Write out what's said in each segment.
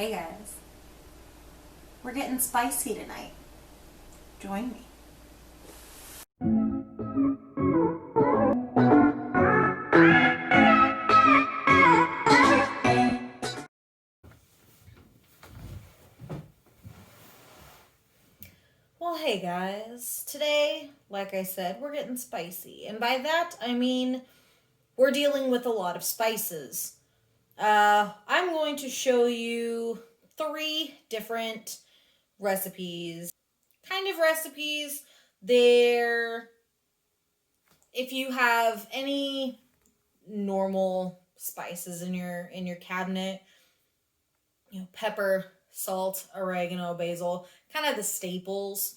Hey guys, we're getting spicy tonight. Join me. Well, hey guys, today, like I said, we're getting spicy. And by that, I mean we're dealing with a lot of spices. I'm going to show you 3 different recipes. Kind of recipes. They're, if you have any normal spices in your cabinet, pepper, salt, oregano, basil, kind of the staples.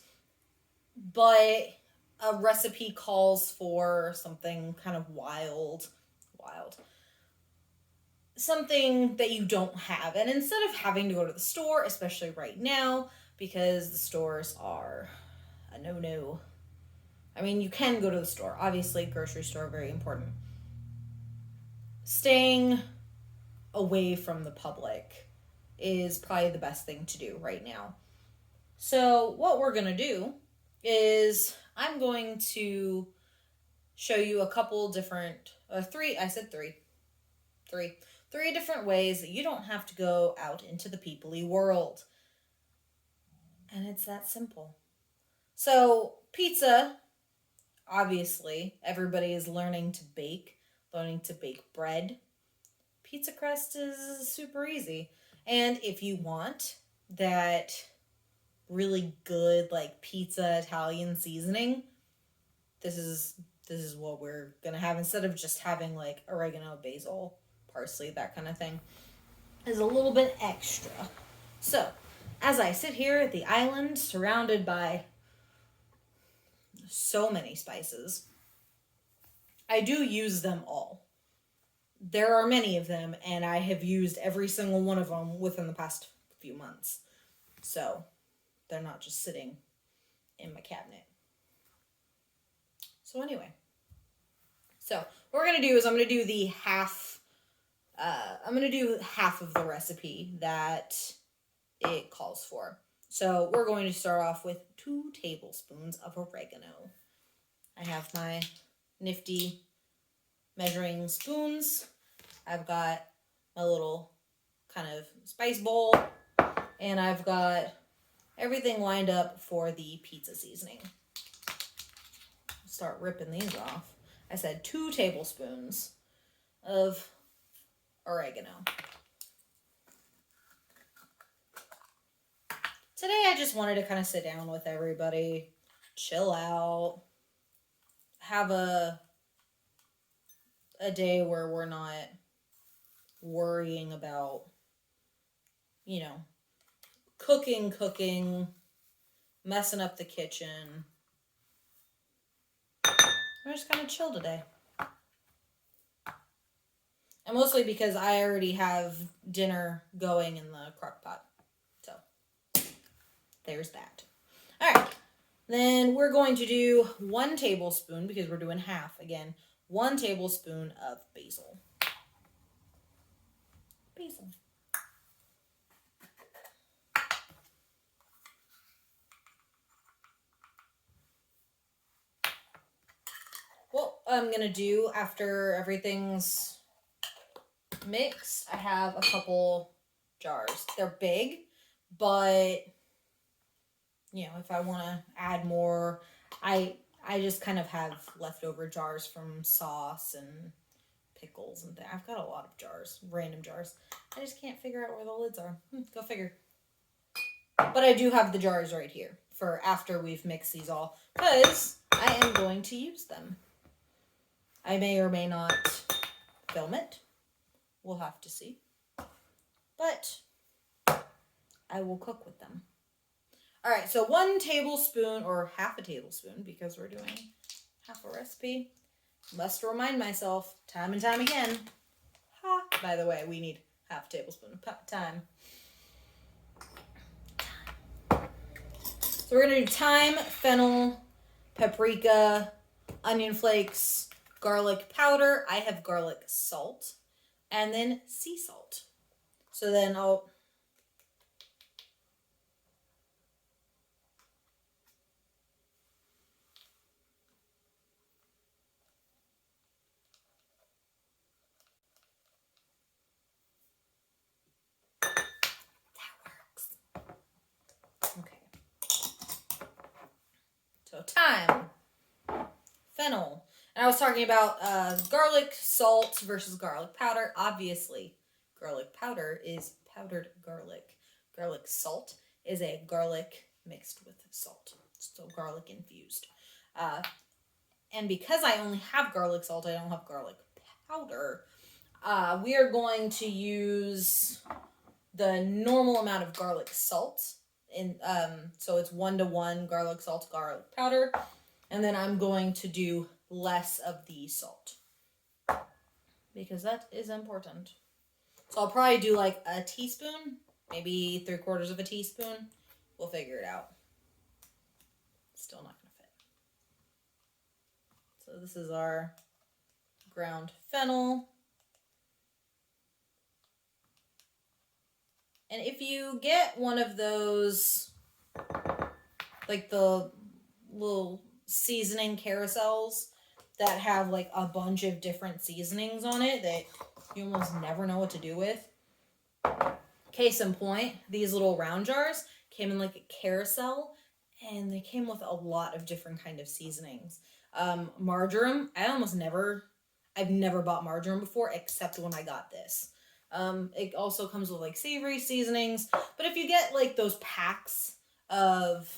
But a recipe calls for something kind of wild. Something that you don't have. And instead of having to go to the store, especially right now, because the stores are a no-no. I mean, you can go to the store. Obviously, grocery store, very important. Staying away from the public is probably the best thing to do right now. So what we're going to do is I'm going to show you a couple different, three different ways that you don't have to go out into the people-y world. And it's that simple. So pizza, obviously, everybody is learning to bake bread. Pizza crust is super easy. And if you want that really good like pizza Italian seasoning, this is what we're gonna have instead of just having like oregano, basil, parsley, that kind of thing. Is a little bit extra. So as I sit here at the island surrounded by so many spices, I do use them all. There are many of them, and I have used every single one of them within the past few months. So they're not just sitting in my cabinet. So anyway, so what we're going to do is I'm going to do the half of the recipe that it calls for. So we're going to start off with 2 tablespoons of oregano. I have my nifty measuring spoons. I've got my little kind of spice bowl, and I've got everything lined up for the pizza seasoning. Start ripping these off. I said 2 tablespoons of oregano. Today I just wanted to kind of sit down with everybody, chill out, have a day where we're not worrying about, cooking, messing up the kitchen. I'm just kind of chill today. And mostly because I already have dinner going in the crock pot. So, there's that. Alright, then we're going to do 1 tablespoon, because we're doing half again, 1 tablespoon of basil. What I'm going to do after everything's mixed, I have a couple jars. They're big, but, if I want to add more, I just kind of have leftover jars from sauce and pickles and I've got a lot of jars, random jars. I just can't figure out where the lids are. Go figure. But I do have the jars right here for after we've mixed these all, because I am going to use them. I may or may not film it. We'll have to see. But I will cook with them. Alright, so 1 tablespoon, or half a tablespoon, because we're doing half a recipe. Must remind myself, time and time again. By the way, we need half a tablespoon of thyme. So we're going to do thyme, fennel, paprika, onion flakes, garlic powder. I have garlic salt. And then sea salt. So then I'll thyme, fennel. And I was talking about garlic salt versus garlic powder. Obviously, garlic powder is powdered garlic. Garlic salt is a garlic mixed with salt. So garlic infused. And because I only have garlic salt, I don't have garlic powder. We are going to use the normal amount of garlic salt. So it's 1-to-1 garlic salt, garlic powder. And then I'm going to do less of the salt, because that is important. So I'll probably do like a teaspoon, maybe 3/4 of a teaspoon. We'll figure it out. Still not going to fit. So this is our ground fennel. And if you get one of those, like the little seasoning carousels that have like a bunch of different seasonings on it that you almost never know what to do with. Case in point, these little round jars came in like a carousel, and they came with a lot of different kind of seasonings. Marjoram, I've never bought marjoram before except when I got this. It also comes with like savory seasonings, but if you get like those packs of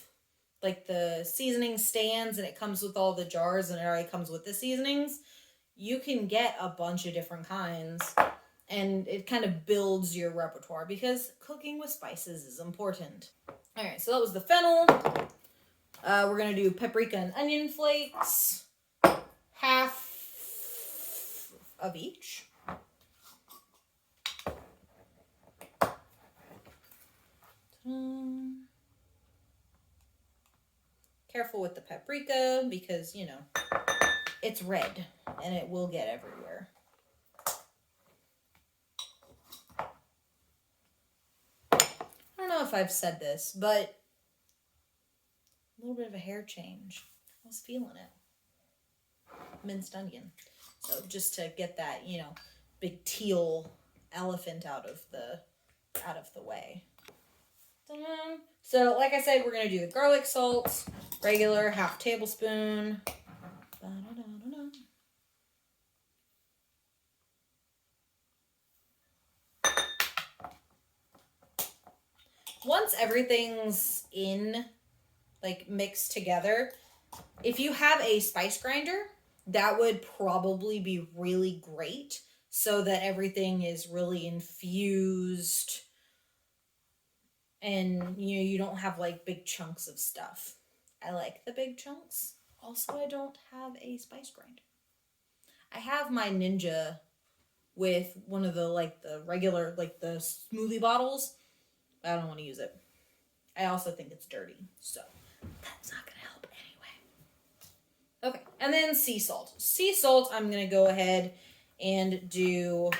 like the seasoning stands and it comes with all the jars and it already comes with the seasonings, you can get a bunch of different kinds, and it kind of builds your repertoire because cooking with spices is important. All right, so that was the fennel. We're going to do paprika and onion flakes, half of each. Careful with the paprika because, you know, it's red and it will get everywhere. I don't know if I've said this, but a little bit of a hair change. I was feeling it. Minced onion. So just to get that, you know, big teal elephant out of the way. So like I said, we're going to do the garlic salt, regular, half tablespoon. Once everything's in, like mixed together, if you have a spice grinder, that would probably be really great so that everything is really infused and you don't have like big chunks of stuff. I like the big chunks. Also, I don't have a spice grinder. I have my Ninja with one of the like the regular like the smoothie bottles. I don't want to use it. I also think it's dirty, so that's not gonna help anyway. Okay, and then sea salt. Sea salt, I'm gonna go ahead and do.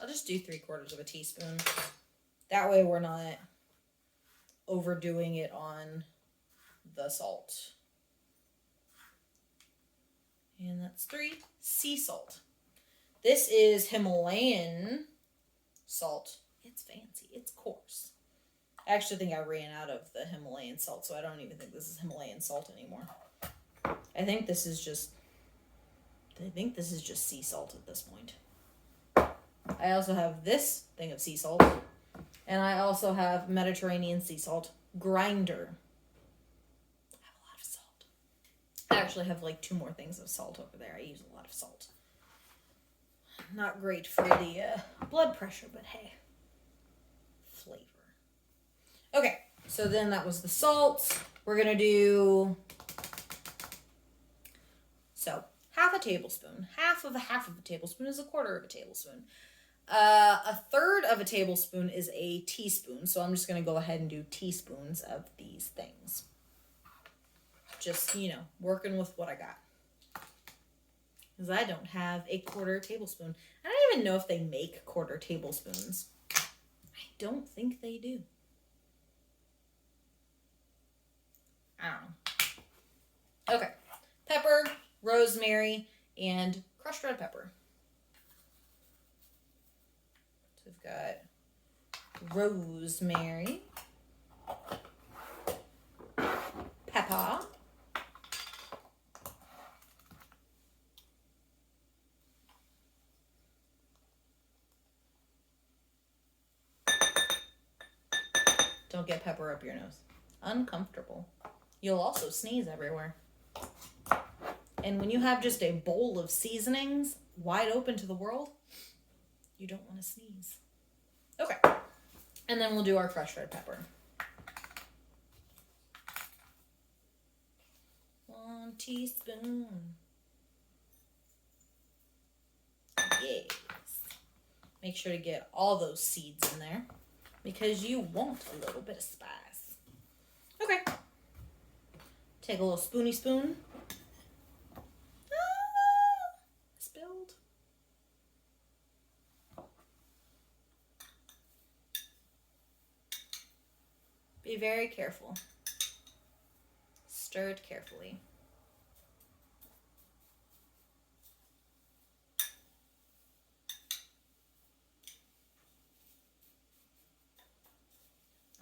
I'll just do 3/4 of a teaspoon. That way we're not overdoing it on the salt. And that's 3. Sea salt. This is Himalayan salt. It's fancy. It's coarse. I actually think I ran out of the Himalayan salt, so I don't even think this is Himalayan salt anymore. I think this is just sea salt at this point. I also have this thing of sea salt. And I also have Mediterranean sea salt grinder. I have a lot of salt. I actually have like 2 more things of salt over there. I use a lot of salt. Not great for the blood pressure, but hey, flavor. Okay, so then that was the salt. We're going to do, so half a tablespoon. Half of a tablespoon is 1/4 of a tablespoon. 1/3 of a tablespoon is a teaspoon, so I'm just going to go ahead and do teaspoons of these things. Just, working with what I got. Because I don't have a 1/4 tablespoon. I don't even know if they make 1/4 tablespoons. I don't think they do. I don't know. Okay. Pepper, rosemary, and crushed red pepper. So we've got rosemary, Don't get pepper up your nose. Uncomfortable. You'll also sneeze everywhere. And when you have just a bowl of seasonings wide open to the world, you don't want to sneeze. Okay. And then we'll do our crushed red pepper. 1 teaspoon. Yes. Make sure to get all those seeds in there because you want a little bit of spice. Okay. Take a little spoony spoon. Spilled. Be very careful. Stir it carefully.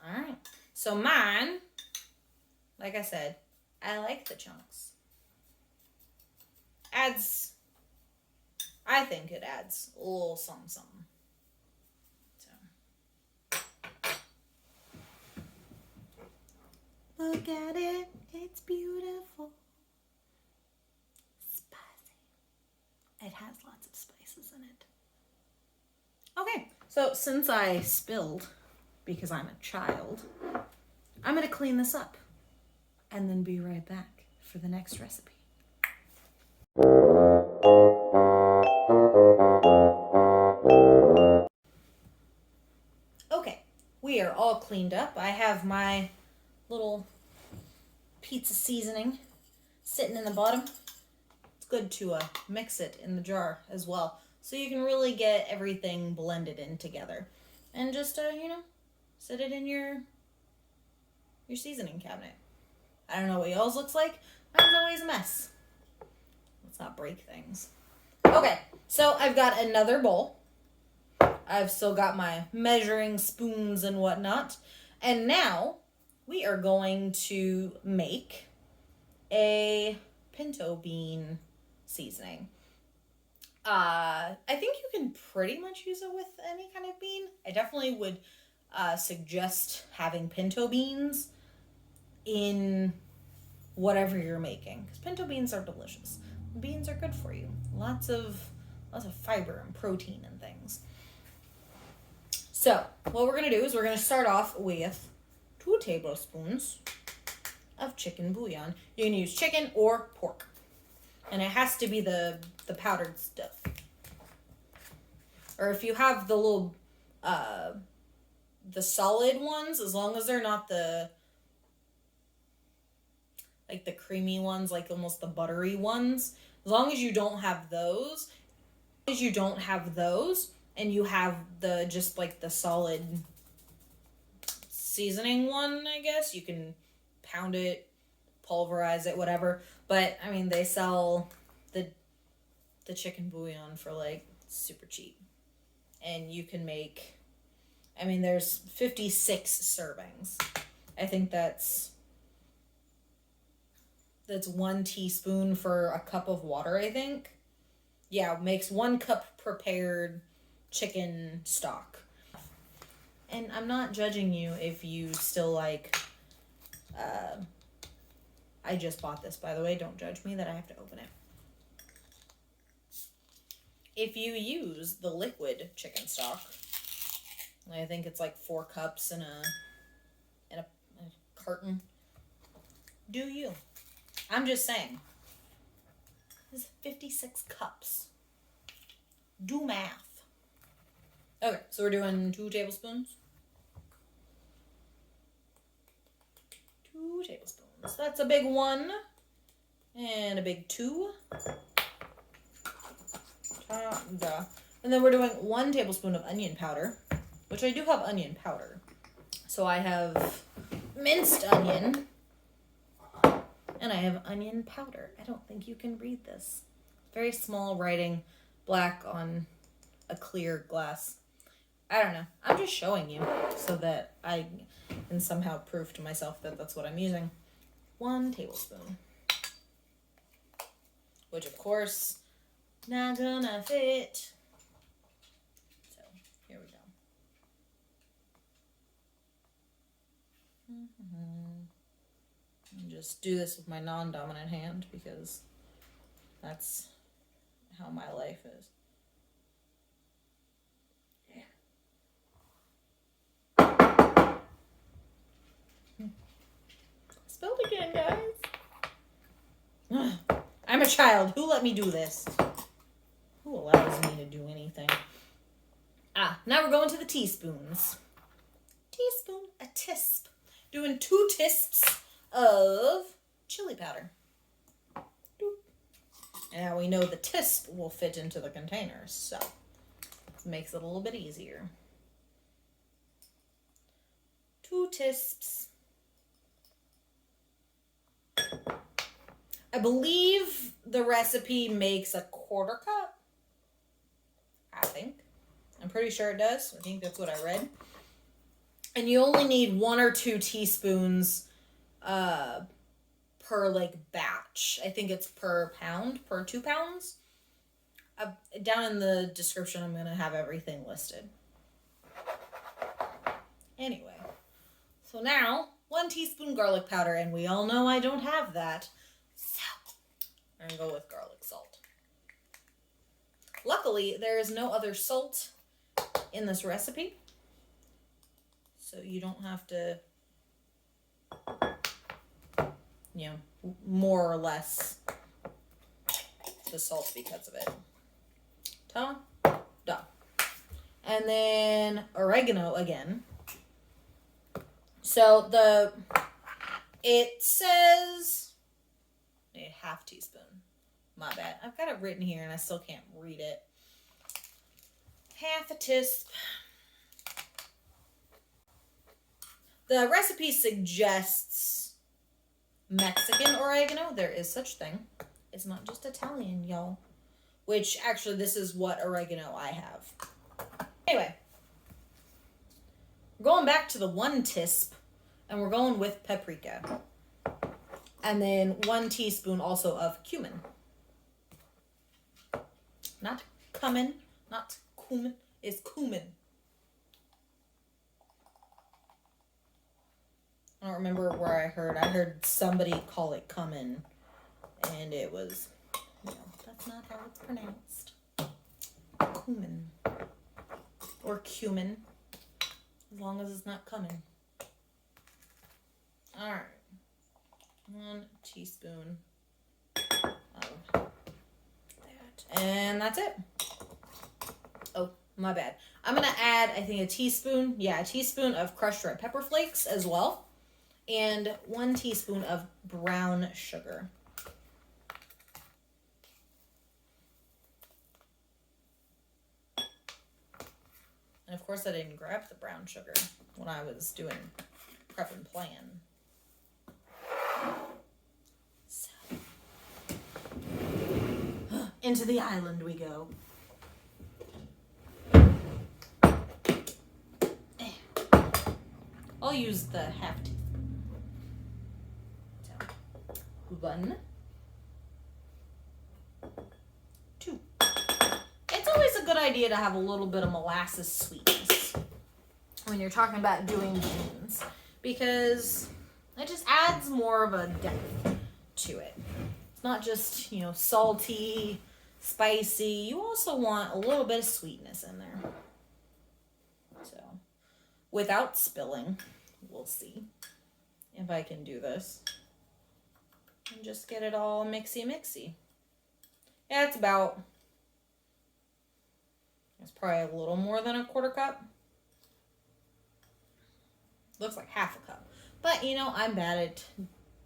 All right. So mine, like I said, I like the chunks. I think it adds a little something, something. So. Look at it. It's beautiful. Spicy. It has lots of spices in it. Okay. So since I spilled, because I'm a child, I'm going to clean this up and then be right back for the next recipe. Okay, we are all cleaned up. I have my little pizza seasoning sitting in the bottom. It's good to mix it in the jar as well, so you can really get everything blended in together. And just, set it in your seasoning cabinet. I don't know what y'all's looks like. Mine's always a mess. Let's not break things. Okay, so I've got another bowl. I've still got my measuring spoons and whatnot. And now we are going to make a pinto bean seasoning. I think you can pretty much use it with any kind of bean. I definitely would suggest having pinto beans in whatever you're making, because pinto beans are delicious. Beans are good for you. Lots of fiber and protein and things. So what we're gonna do is we're gonna start off with 2 tablespoons of chicken bouillon. You can use chicken or pork, and it has to be the powdered stuff. Or if you have the little the solid ones, as long as they're not the creamy ones, like almost the buttery ones, as long as you don't have those, and you have the just like the solid seasoning one, I guess you can pound it, pulverize it, whatever. But I mean, they sell the chicken bouillon for like super cheap, and you can make, I mean, there's 56 servings. I think that's 1 teaspoon for a cup of water, I think. Yeah, makes 1 cup prepared chicken stock. And I'm not judging you if you still like, I just bought this, by the way. Don't judge me that I have to open it. If you use the liquid chicken stock, I think it's like 4 cups in a carton. Do you? I'm just saying. This is 56 cups. Do math. Okay, so we're doing 2 tablespoons. 2 tablespoons. That's a big 1 and a big 2. And then we're doing 1 tablespoon of onion powder, which I do have onion powder. So I have minced onion and I have onion powder. I don't think you can read this. Very small writing, black on a clear glass. I don't know. I'm just showing you so that I can somehow prove to myself that that's what I'm using. 1 tablespoon. Which, of course, not gonna fit. So, here we go. And just do this with my non-dominant hand because that's how my life is. Spilled again, guys. I'm a child. Who let me do this? Who allows me to do anything? Now we're going to the teaspoons. Teaspoon, a tisp. Doing 2 tisps of chili powder. And now we know the tisp will fit into the containers, so it makes it a little bit easier. 2 tisps. I believe the recipe makes a 1/4 cup. I think. I'm pretty sure it does. I think that's what I read. And you only need 1 or 2 teaspoons per like batch. I think it's per pound, per 2 pounds. Down in the description, I'm going to have everything listed. Anyway, so now 1 teaspoon garlic powder, and we all know I don't have that. So I'm going to go with garlic salt. Luckily, there is no other salt in this recipe, so you don't have to, you know, more or less the salt because of it. Ta-da. And then oregano again. So it says a 1/2 teaspoon. My bad. I've got it written here and I still can't read it. 1/2 tisp. The recipe suggests Mexican oregano. There is such thing. It's not just Italian, y'all. Which, actually, this is what oregano I have. Anyway. We're going back to the 1 tisp. And we're going with paprika. And then 1 teaspoon also of cumin. Not cumin. Not cumin. It's cumin. I don't remember where I heard somebody call it cumin, and it was, no, that's not how it's pronounced. Cumin. Or cumin. As long as it's not cumin. Alright. 1 teaspoon of that. And that's it. Oh, my bad. I'm going to add, I think, a teaspoon of crushed red pepper flakes as well. And 1 teaspoon of brown sugar. And of course I didn't grab the brown sugar when I was doing prep and plan. So, into the island we go. I'll use the 1/2 teaspoon. 1, 2. It's always a good idea to have a little bit of molasses sweetness when you're talking about doing beans, because it just adds more of a depth to it. It's not just, you know, salty, spicy. You also want a little bit of sweetness in there. So, without spilling, we'll see if I can do this. And just get it all mixy. Yeah, it's probably a little more than a 1/4 cup. Looks like 1/2 cup. But, you know, I'm bad at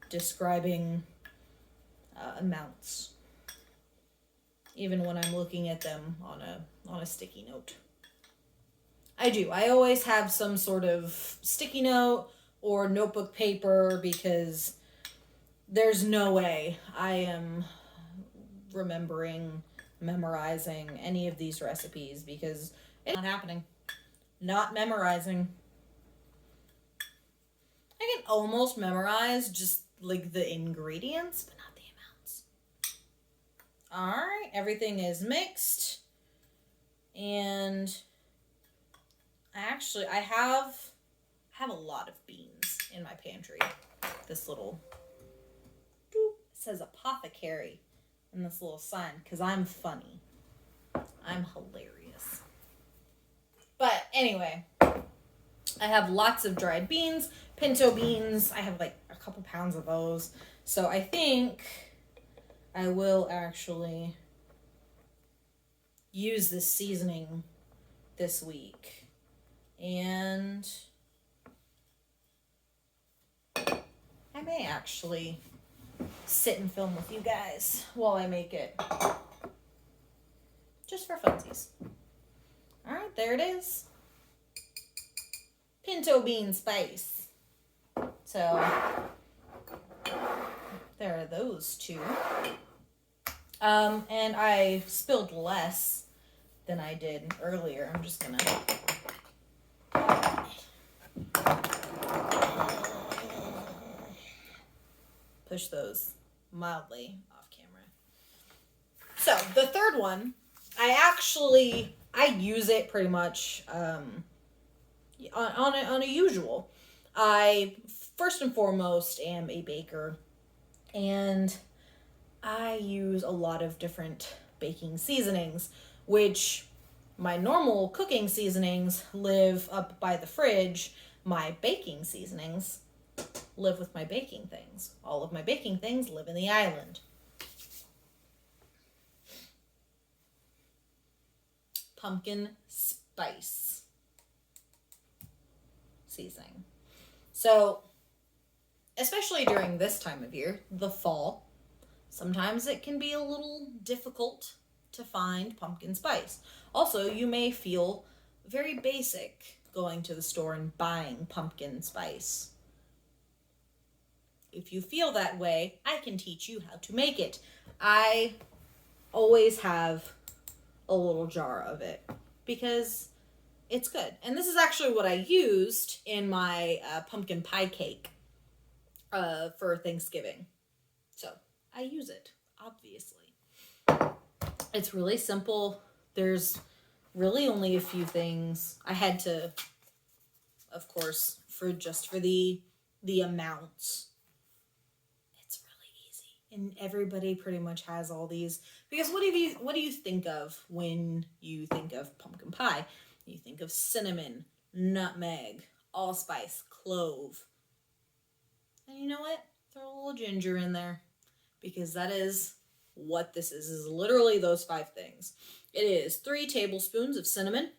describing amounts. Even when I'm looking at them on a sticky note. I always have some sort of sticky note or notebook paper because there's no way I am memorizing any of these recipes because it's not happening. Not memorizing. I can almost memorize just like the ingredients, but not the amounts. Alright, everything is mixed. And I have a lot of beans. in my pantry. This little, it says apothecary in this little sign because I'm funny. I'm hilarious. But anyway, I have lots of dried beans, pinto beans. I have like a couple pounds of those. So I think I will actually use this seasoning this week. And I may actually sit and film with you guys while I make it. Just for funsies. Alright, there it is. Pinto bean spice. So, there are those two. And I spilled less than I did earlier. I'm just gonna push those mildly off camera. So the third one, I use it pretty much on a usual. I first and foremost am a baker, and I use a lot of different baking seasonings, which my normal cooking seasonings live up by the fridge. My baking seasonings live with my baking things. All of my baking things live in the island. Pumpkin spice seasoning. So, especially during this time of year, the fall, sometimes it can be a little difficult to find pumpkin spice. Also, you may feel very basic going to the store and buying pumpkin spice. If you feel that way, I can teach you how to make it. I always have a little jar of it because it's good. And this is actually what I used in my pumpkin pie cake for Thanksgiving. So I use it, obviously. It's really simple. There's really only a few things. I had to, of course, for the amounts. It's really easy. And everybody pretty much has all these. Because what do you think of when you think of pumpkin pie? You think of cinnamon, nutmeg, allspice, clove. And you know what? Throw a little ginger in there. Because that is what this is literally those 5 things. It is 3 tablespoons of cinnamon,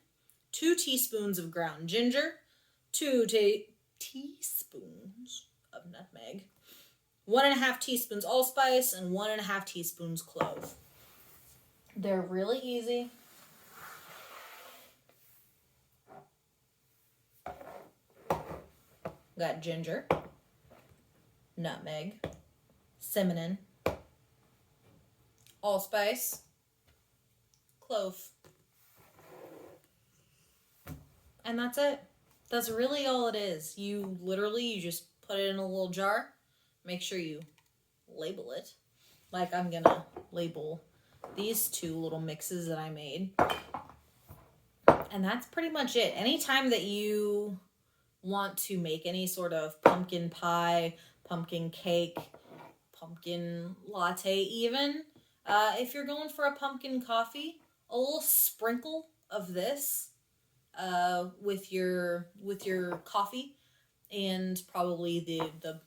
2 teaspoons of ground ginger, 2 teaspoons of nutmeg, 1.5 teaspoons allspice, and 1.5 teaspoons clove. They're really easy. Got ginger, nutmeg, cinnamon, allspice, clove. And that's it. That's really all it is. You just put it in a little jar. Make sure you label it. Like I'm gonna label these 2 little mixes that I made. And that's pretty much it. Anytime that you want to make any sort of pumpkin pie, pumpkin cake, pumpkin latte even, if you're going for a pumpkin coffee, a little sprinkle of this with your coffee and probably the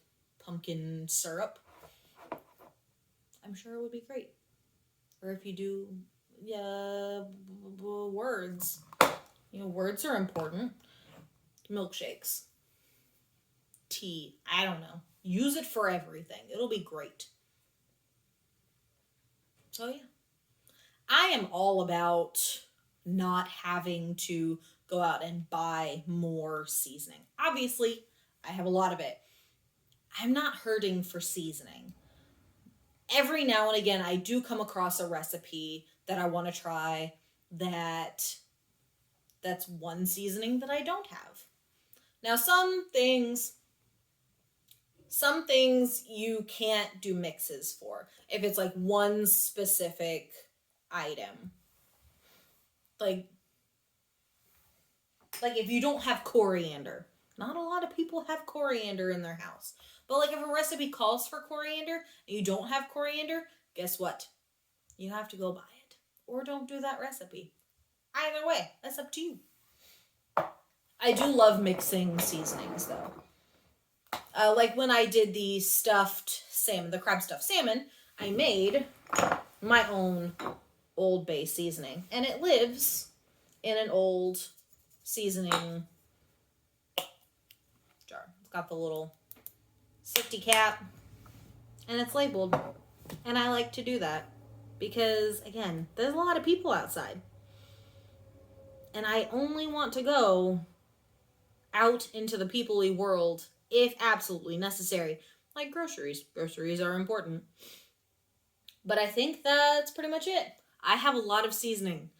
pumpkin syrup, I'm sure it would be great. Or if you do words, words are important. Milkshakes, tea, I don't know. Use it for everything. It'll be great. So yeah, I am all about not having to go out and buy more seasoning. Obviously, I have a lot of it. I'm not hurting for seasoning. Every now and again, I do come across a recipe that I want to try that's one seasoning that I don't have. Now, some things you can't do mixes for. If it's like one specific item. Like if you don't have coriander, Not a lot of people have coriander in their house. But like if a recipe calls for coriander and you don't have coriander, guess what? You have to go buy it. Or don't do that recipe. Either way, that's up to you. I do love mixing seasonings though. Like when I did the stuffed salmon, the crab stuffed salmon, I made my own Old Bay seasoning. And it lives in an old seasoning jar. It's got the little safety cap and it's labeled. And I like to do that because, again, there's a lot of people outside. And I only want to go out into the people-y world if absolutely necessary. Like groceries. Groceries are important. But I think that's pretty much it. I have a lot of seasoning.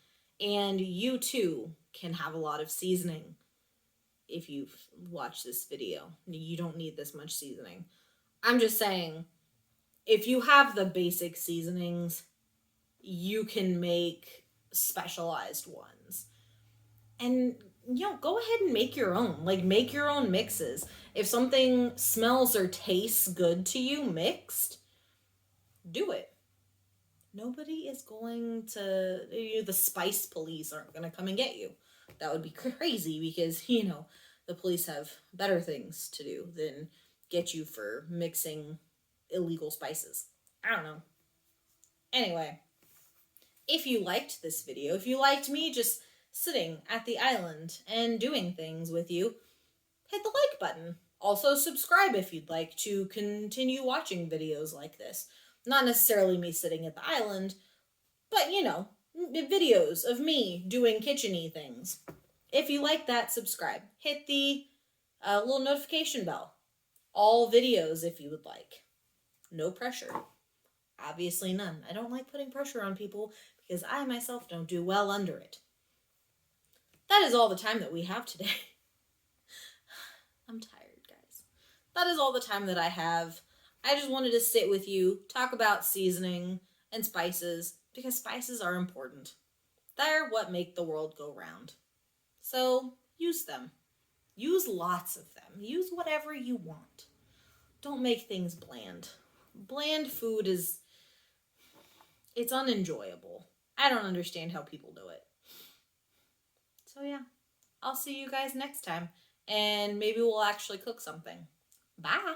And you too can have a lot of seasoning. If you've watched this video, you don't need this much seasoning. I'm just saying, if you have the basic seasonings, you can make specialized ones. And, go ahead and make your own. Like, make your own mixes. If something smells or tastes good to you mixed, do it. Nobody is going to, the spice police aren't going to come and get you. That would be crazy because, the police have better things to do than get you for mixing illegal spices. I don't know. Anyway, if you liked this video, if you liked me just sitting at the island and doing things with you, hit the like button. Also subscribe if you'd like to continue watching videos like this. Not necessarily me sitting at the island, but videos of me doing kitchen-y things. If you like that, subscribe. Hit the little notification bell. All videos if you would like. No pressure. Obviously none. I don't like putting pressure on people because I myself don't do well under it. That is all the time that we have today. I'm tired, guys. That is all the time that I have. I just wanted to sit with you, talk about seasoning and spices, because spices are important. They're what make the world go round. So, use them. Use lots of them. Use whatever you want. Don't make things bland. Bland food it's unenjoyable. I don't understand how people do it. So yeah, I'll see you guys next time, and maybe we'll actually cook something. Bye!